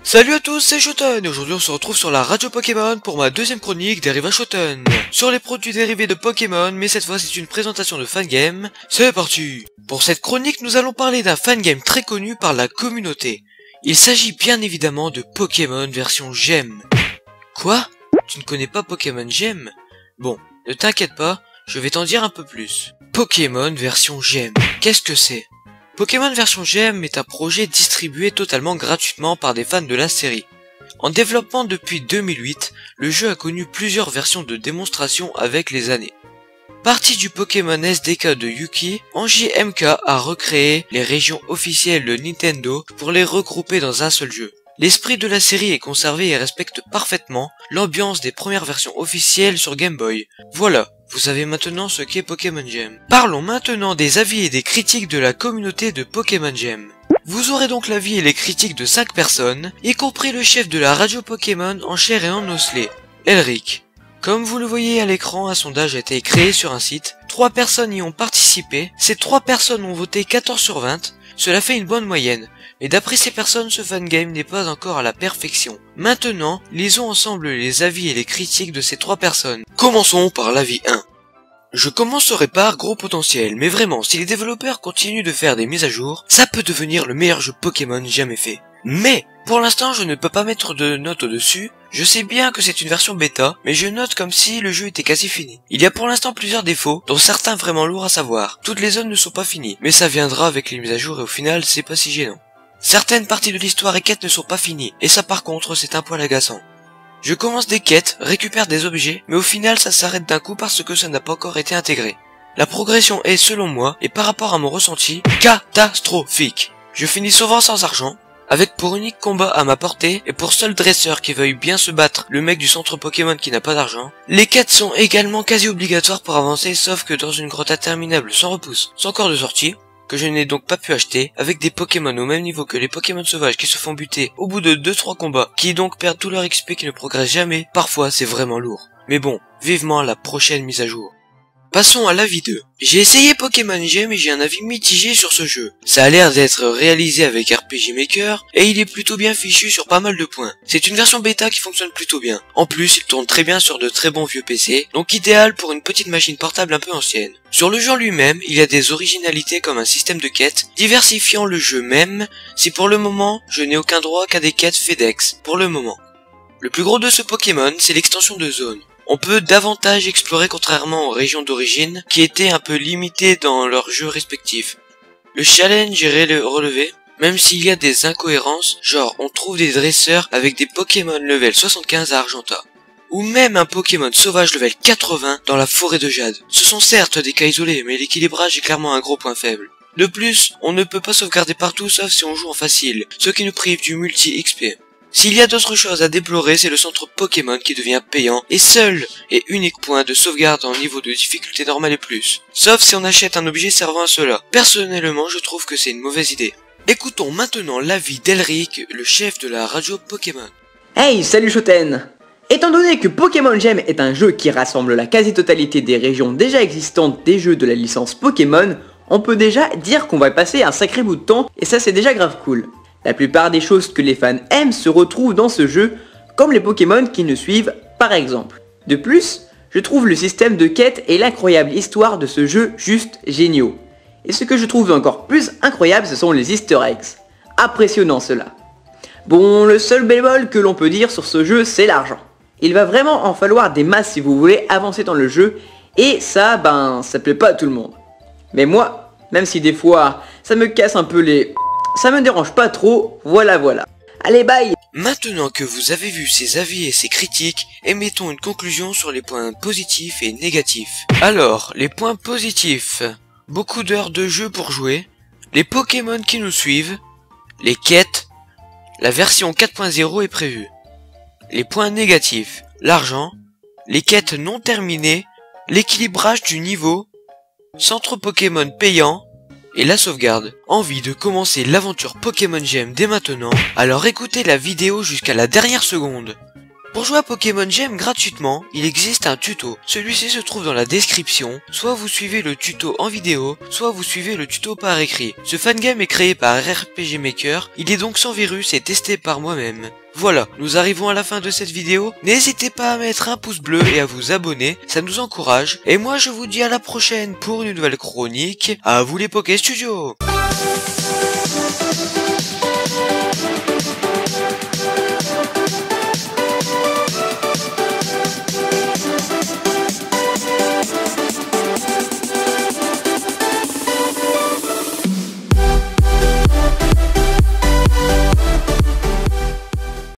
Salut à tous, c'est Shoten et aujourd'hui on se retrouve sur la radio Pokémon pour ma deuxième chronique Dériva Shoten sur les produits dérivés de Pokémon, mais cette fois c'est une présentation de fangame. C'est parti. Pour cette chronique nous allons parler d'un fangame très connu par la communauté. Il s'agit bien évidemment de Pokémon version Gem. Quoi? Tu ne connais pas Pokémon Gem? Bon, ne t'inquiète pas, je vais t'en dire un peu plus. Pokémon version Gem, qu'est-ce que c'est? Pokémon version Gem est un projet distribué totalement gratuitement par des fans de la série. En développement depuis 2008, le jeu a connu plusieurs versions de démonstration avec les années. Parti du Pokémon SDK de Yuki, Anji MK a recréé les régions officielles de Nintendo pour les regrouper dans un seul jeu. L'esprit de la série est conservé et respecte parfaitement l'ambiance des premières versions officielles sur Game Boy. Voilà, vous savez maintenant ce qu'est Pokémon Gem. Parlons maintenant des avis et des critiques de la communauté de Pokémon Gem. Vous aurez donc l'avis et les critiques de 5 personnes, y compris le chef de la radio Pokémon en chair et en osselet, Elric. Comme vous le voyez à l'écran, un sondage a été créé sur un site, 3 personnes y ont participé, ces 3 personnes ont voté 14 sur 20, cela fait une bonne moyenne. Et d'après ces personnes, ce fangame n'est pas encore à la perfection. Maintenant, lisons ensemble les avis et les critiques de ces 3 personnes. Commençons par l'avis 1. Je commencerai par gros potentiel, mais vraiment, si les développeurs continuent de faire des mises à jour, ça peut devenir le meilleur jeu Pokémon jamais fait. Mais, pour l'instant, je ne peux pas mettre de note au-dessus. Je sais bien que c'est une version bêta, mais je note comme si le jeu était quasi fini. Il y a pour l'instant plusieurs défauts, dont certains vraiment lourds à savoir. Toutes les zones ne sont pas finies, mais ça viendra avec les mises à jour et au final, c'est pas si gênant. Certaines parties de l'histoire et quêtes ne sont pas finies, et ça par contre c'est un poil agaçant. Je commence des quêtes, récupère des objets, mais au final ça s'arrête d'un coup parce que ça n'a pas encore été intégré. La progression est, selon moi, et par rapport à mon ressenti, catastrophique. Je finis souvent sans argent, avec pour unique combat à ma portée, et pour seul dresseur qui veuille bien se battre, le mec du centre Pokémon qui n'a pas d'argent. Les quêtes sont également quasi obligatoires pour avancer, sauf que dans une grotte interminable sans repousse, sans corps de sortie, que je n'ai donc pas pu acheter, avec des Pokémon au même niveau que les Pokémon sauvages qui se font buter au bout de 2-3 combats, qui donc perdent tout leur XP qui ne progressent jamais, parfois c'est vraiment lourd. Mais bon, vivement la prochaine mise à jour. Passons à l'avis 2. J'ai essayé Pokémon Gem et j'ai un avis mitigé sur ce jeu. Ça a l'air d'être réalisé avec RPG Maker et il est plutôt bien fichu sur pas mal de points. C'est une version bêta qui fonctionne plutôt bien. En plus, il tourne très bien sur de très bons vieux PC, donc idéal pour une petite machine portable un peu ancienne. Sur le jeu lui-même, il y a des originalités comme un système de quêtes, diversifiant le jeu même, si pour le moment, je n'ai aucun droit qu'à des quêtes FedEx, pour le moment. Le plus gros de ce Pokémon, c'est l'extension de zone. On peut davantage explorer contrairement aux régions d'origine qui étaient un peu limitées dans leurs jeux respectifs. Le challenge est relevé, même s'il y a des incohérences, genre on trouve des dresseurs avec des Pokémon level 75 à Argenta, ou même un Pokémon sauvage level 80 dans la forêt de Jade. Ce sont certes des cas isolés, mais l'équilibrage est clairement un gros point faible. De plus, on ne peut pas sauvegarder partout sauf si on joue en facile, ce qui nous prive du multi-XP. S'il y a d'autres choses à déplorer, c'est le centre Pokémon qui devient payant et seul et unique point de sauvegarde en niveau de difficulté normale et plus. Sauf si on achète un objet servant à cela. Personnellement, je trouve que c'est une mauvaise idée. Écoutons maintenant l'avis d'Elric, le chef de la radio Pokémon. Hey, salut Shoten! Étant donné que Pokémon Gem est un jeu qui rassemble la quasi-totalité des régions déjà existantes des jeux de la licence Pokémon, on peut déjà dire qu'on va passer un sacré bout de temps et ça c'est déjà grave cool. La plupart des choses que les fans aiment se retrouvent dans ce jeu, comme les Pokémon qui nous suivent par exemple. De plus, je trouve le système de quête et l'incroyable histoire de ce jeu juste géniaux. Et ce que je trouve encore plus incroyable, ce sont les easter eggs. Impressionnant cela. Bon, le seul bémol que l'on peut dire sur ce jeu, c'est l'argent. Il va vraiment en falloir des masses si vous voulez avancer dans le jeu, et ça, ça plaît pas à tout le monde. Mais moi, même si des fois, ça me casse un peu les... ça me dérange pas trop, voilà. Allez, bye! Maintenant que vous avez vu ces avis et ces critiques, émettons une conclusion sur les points positifs et négatifs. Alors, les points positifs. Beaucoup d'heures de jeu pour jouer, les Pokémon qui nous suivent, les quêtes, la version 4.0 est prévue. Les points négatifs, l'argent, les quêtes non terminées, l'équilibrage du niveau, centre Pokémon payant, et la sauvegarde. Envie de commencer l'aventure Pokémon Gem dès maintenant? Alors écoutez la vidéo jusqu'à la dernière seconde. Pour jouer à Pokémon Gem gratuitement, il existe un tuto. Celui-ci se trouve dans la description. Soit vous suivez le tuto en vidéo, soit vous suivez le tuto par écrit. Ce fangame est créé par RPG Maker, il est donc sans virus et testé par moi-même. Voilà, nous arrivons à la fin de cette vidéo. N'hésitez pas à mettre un pouce bleu et à vous abonner, ça nous encourage. Et moi je vous dis à la prochaine pour une nouvelle chronique. À vous les Poké Studios.